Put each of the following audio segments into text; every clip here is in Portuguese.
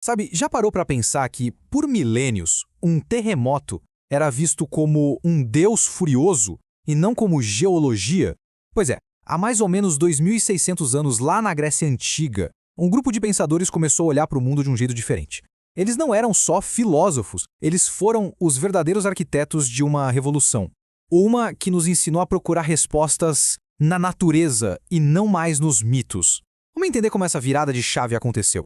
Sabe, já parou para pensar que, por milênios, um terremoto era visto como um deus furioso e não como geologia? Pois é, há mais ou menos 2.600 anos lá na Grécia Antiga, um grupo de pensadores começou a olhar para o mundo de um jeito diferente. Eles não eram só filósofos, eles foram os verdadeiros arquitetos de uma revolução. Uma que nos ensinou a procurar respostas na natureza e não mais nos mitos. Vamos entender como essa virada de chave aconteceu.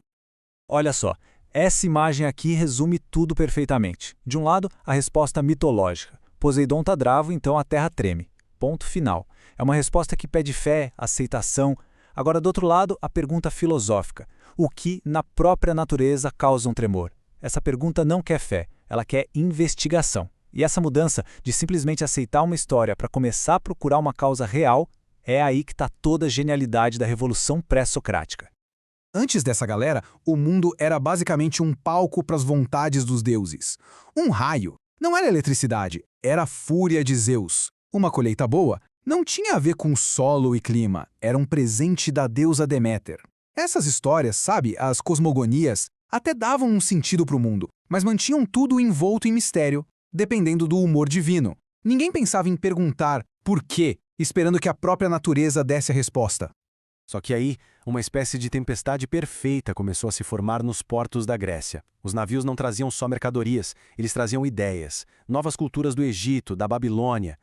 Olha só, essa imagem aqui resume tudo perfeitamente. De um lado, a resposta mitológica. Poseidon está bravo, então a terra treme. Ponto final. É uma resposta que pede fé, aceitação. Agora, do outro lado, a pergunta filosófica. O que, na própria natureza, causa um tremor? Essa pergunta não quer fé, ela quer investigação. E essa mudança de simplesmente aceitar uma história para começar a procurar uma causa real, é aí que está toda a genialidade da revolução pré-socrática. Antes dessa galera, o mundo era basicamente um palco para as vontades dos deuses. Um raio não era eletricidade, era a fúria de Zeus. Uma colheita boa não tinha a ver com solo e clima, era um presente da deusa Deméter. Essas histórias, sabe, as cosmogonias, até davam um sentido para o mundo, mas mantinham tudo envolto em mistério, dependendo do humor divino. Ninguém pensava em perguntar por quê, esperando que a própria natureza desse a resposta. Só que aí, uma espécie de tempestade perfeita começou a se formar nos portos da Grécia. Os navios não traziam só mercadorias, eles traziam ideias, novas culturas do Egito, da Babilônia.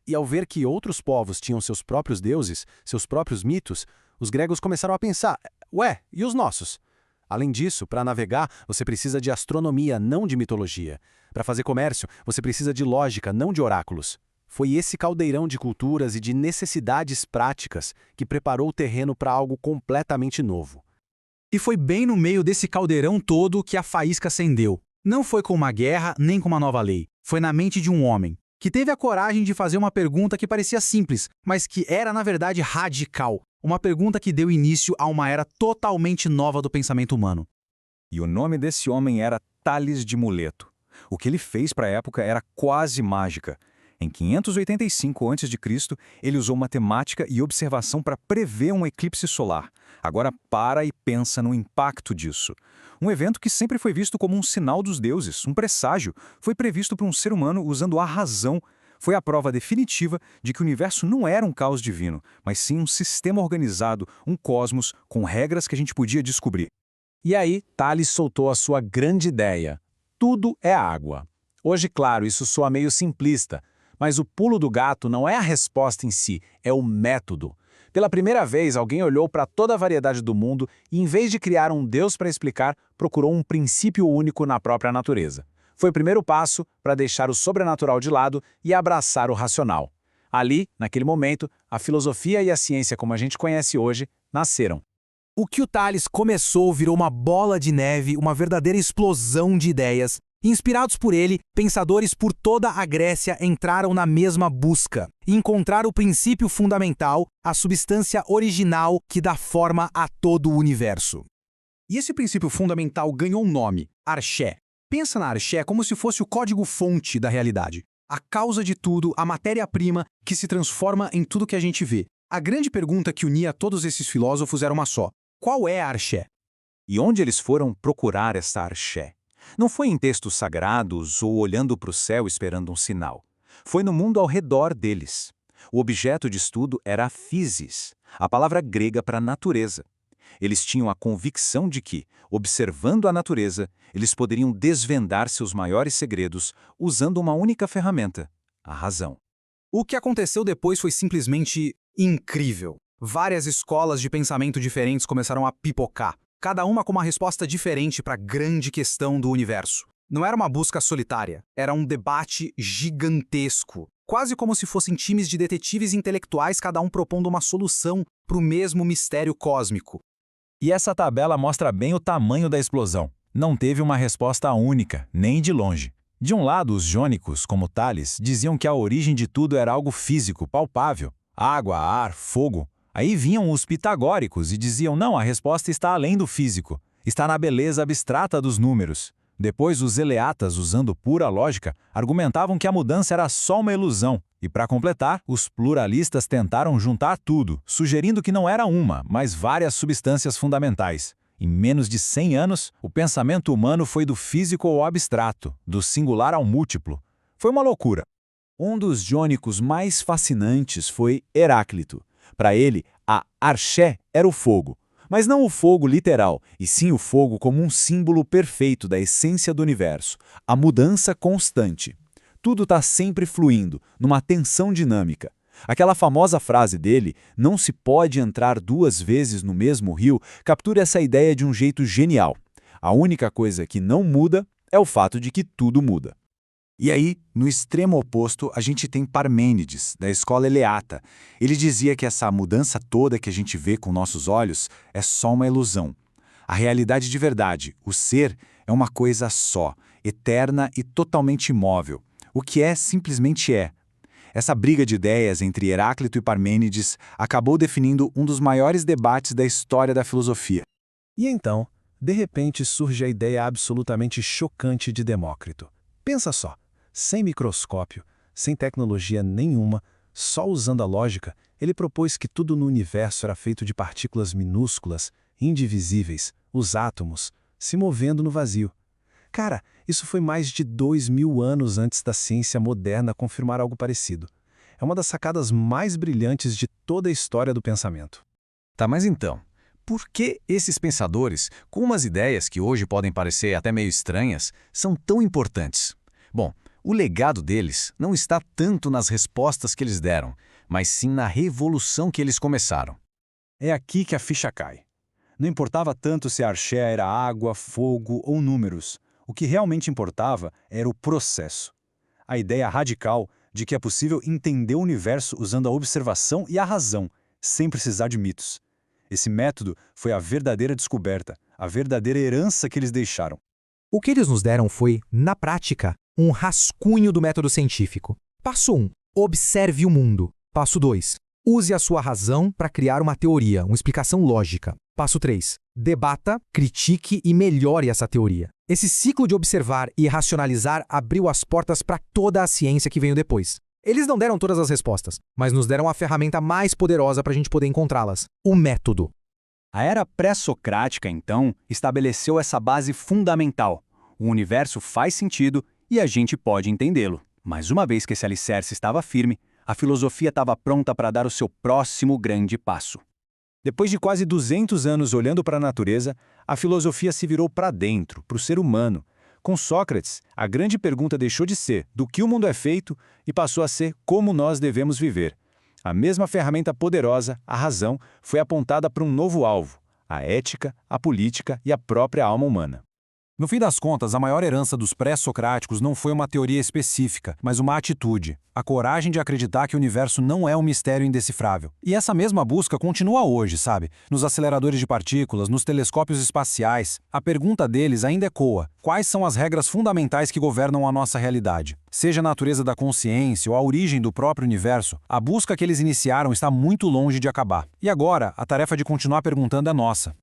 E ao ver que outros povos tinham seus próprios deuses, seus próprios mitos, os gregos começaram a pensar, ué, e os nossos? Além disso, para navegar, você precisa de astronomia, não de mitologia. Para fazer comércio, você precisa de lógica, não de oráculos. Foi esse caldeirão de culturas e de necessidades práticas que preparou o terreno para algo completamente novo. E foi bem no meio desse caldeirão todo que a faísca acendeu. Não foi com uma guerra nem com uma nova lei. Foi na mente de um homem, que teve a coragem de fazer uma pergunta que parecia simples, mas que era, na verdade, radical. Uma pergunta que deu início a uma era totalmente nova do pensamento humano. E o nome desse homem era Tales de Mileto. O que ele fez para a época era quase mágica. Em 585 a.C., ele usou matemática e observação para prever um eclipse solar. Agora para e pensa no impacto disso. Um evento que sempre foi visto como um sinal dos deuses, um presságio, foi previsto por um ser humano usando a razão. Foi a prova definitiva de que o universo não era um caos divino, mas sim um sistema organizado, um cosmos com regras que a gente podia descobrir. E aí, Tales soltou a sua grande ideia. Tudo é água. Hoje, claro, isso soa meio simplista, mas o pulo do gato não é a resposta em si, é o método. Pela primeira vez, alguém olhou para toda a variedade do mundo e, em vez de criar um Deus para explicar, procurou um princípio único na própria natureza. Foi o primeiro passo para deixar o sobrenatural de lado e abraçar o racional. Ali, naquele momento, a filosofia e a ciência como a gente conhece hoje nasceram. O que o Tales começou virou uma bola de neve, uma verdadeira explosão de ideias. Inspirados por ele, pensadores por toda a Grécia entraram na mesma busca e encontraram o princípio fundamental, a substância original que dá forma a todo o universo. E esse princípio fundamental ganhou um nome, Arché. Pensa na Arché como se fosse o código-fonte da realidade. A causa de tudo, a matéria-prima que se transforma em tudo que a gente vê. A grande pergunta que unia todos esses filósofos era uma só. Qual é a Arché? E onde eles foram procurar essa Arché? Não foi em textos sagrados ou olhando para o céu esperando um sinal. Foi no mundo ao redor deles. O objeto de estudo era a physis, a palavra grega para natureza. Eles tinham a convicção de que, observando a natureza, eles poderiam desvendar seus maiores segredos usando uma única ferramenta, a razão. O que aconteceu depois foi simplesmente incrível. Várias escolas de pensamento diferentes começaram a pipocar, cada uma com uma resposta diferente para a grande questão do universo. Não era uma busca solitária, era um debate gigantesco, quase como se fossem times de detetives intelectuais, cada um propondo uma solução para o mesmo mistério cósmico. E essa tabela mostra bem o tamanho da explosão. Não teve uma resposta única, nem de longe. De um lado, os jônicos, como Tales, diziam que a origem de tudo era algo físico, palpável. Água, ar, fogo. Aí vinham os pitagóricos e diziam, não, a resposta está além do físico. Está na beleza abstrata dos números. Depois, os eleatas, usando pura lógica, argumentavam que a mudança era só uma ilusão. E para completar, os pluralistas tentaram juntar tudo, sugerindo que não era uma, mas várias substâncias fundamentais. Em menos de 100 anos, o pensamento humano foi do físico ao abstrato, do singular ao múltiplo. Foi uma loucura. Um dos jônicos mais fascinantes foi Heráclito. Para ele, a arché era o fogo. Mas não o fogo literal, e sim o fogo como um símbolo perfeito da essência do universo, a mudança constante. Tudo está sempre fluindo, numa tensão dinâmica. Aquela famosa frase dele, não se pode entrar 2 vezes no mesmo rio, captura essa ideia de um jeito genial. A única coisa que não muda é o fato de que tudo muda. E aí, no extremo oposto, a gente tem Parmênides, da escola eleata. Ele dizia que essa mudança toda que a gente vê com nossos olhos é só uma ilusão. A realidade de verdade, o ser, é uma coisa só, eterna e totalmente imóvel. O que é, simplesmente é. Essa briga de ideias entre Heráclito e Parmênides acabou definindo um dos maiores debates da história da filosofia. E então, de repente surge a ideia absolutamente chocante de Demócrito. Pensa só, sem microscópio, sem tecnologia nenhuma, só usando a lógica, ele propôs que tudo no universo era feito de partículas minúsculas, indivisíveis, os átomos, se movendo no vazio. Cara, isso foi mais de 2000 anos antes da ciência moderna confirmar algo parecido. É uma das sacadas mais brilhantes de toda a história do pensamento. Tá, mas então, por que esses pensadores, com umas ideias que hoje podem parecer até meio estranhas, são tão importantes? Bom, o legado deles não está tanto nas respostas que eles deram, mas sim na revolução que eles começaram. É aqui que a ficha cai. Não importava tanto se a arché era água, fogo ou números. O que realmente importava era o processo. A ideia radical de que é possível entender o universo usando a observação e a razão, sem precisar de mitos. Esse método foi a verdadeira descoberta, a verdadeira herança que eles deixaram. O que eles nos deram foi, na prática, um rascunho do método científico. Passo 1. Observe o mundo. Passo 2. Use a sua razão para criar uma teoria, uma explicação lógica. Passo 3. Debata, critique e melhore essa teoria. Esse ciclo de observar e racionalizar abriu as portas para toda a ciência que veio depois. Eles não deram todas as respostas, mas nos deram a ferramenta mais poderosa para a gente poder encontrá-las: o método. A era pré-socrática, então, estabeleceu essa base fundamental. O universo faz sentido e a gente pode entendê-lo. Mas uma vez que esse alicerce estava firme, a filosofia estava pronta para dar o seu próximo grande passo. Depois de quase 200 anos olhando para a natureza, a filosofia se virou para dentro, para o ser humano. Com Sócrates, a grande pergunta deixou de ser do que o mundo é feito e passou a ser como nós devemos viver. A mesma ferramenta poderosa, a razão, foi apontada para um novo alvo: a ética, a política e a própria alma humana. No fim das contas, a maior herança dos pré-socráticos não foi uma teoria específica, mas uma atitude, a coragem de acreditar que o universo não é um mistério indecifrável. E essa mesma busca continua hoje, sabe? Nos aceleradores de partículas, nos telescópios espaciais. A pergunta deles ainda ecoa: quais são as regras fundamentais que governam a nossa realidade? Seja a natureza da consciência ou a origem do próprio universo, a busca que eles iniciaram está muito longe de acabar. E agora, a tarefa de continuar perguntando é nossa.